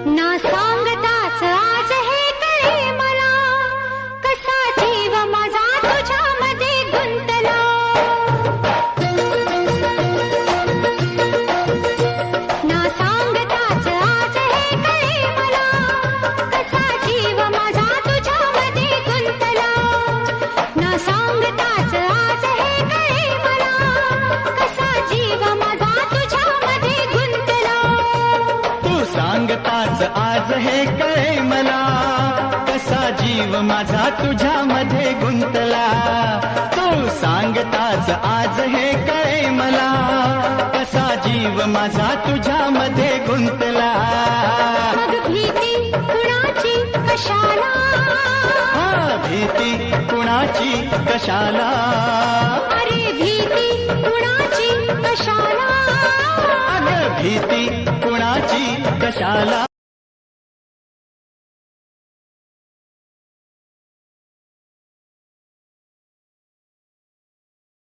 ना सांगताच आज हे कळे मला, कसा जीव माझा तुझ्यामध्ये गुंतला. ना सांगताच आज हे कळे मला, कसा जीव माझा तुझ्यामध्ये गुंतला. ना सांगताच आज हे कळे मला, कसा जीव माझा तुझ्यामध्ये गुंतला. तू सांगताच आज हे कळे मला, कसा जीव माझा तुझ्यामध्ये गुंतला. तू सांगताच आज हे कळे मला, कसा जीव माझा तुझ्यामध्ये गुंतला. मग भीती कुणाची कशाला, भीती कुणाची कशाला. अरे भीती कुणाची कशाला. अगं भीती कुणाची कशाला.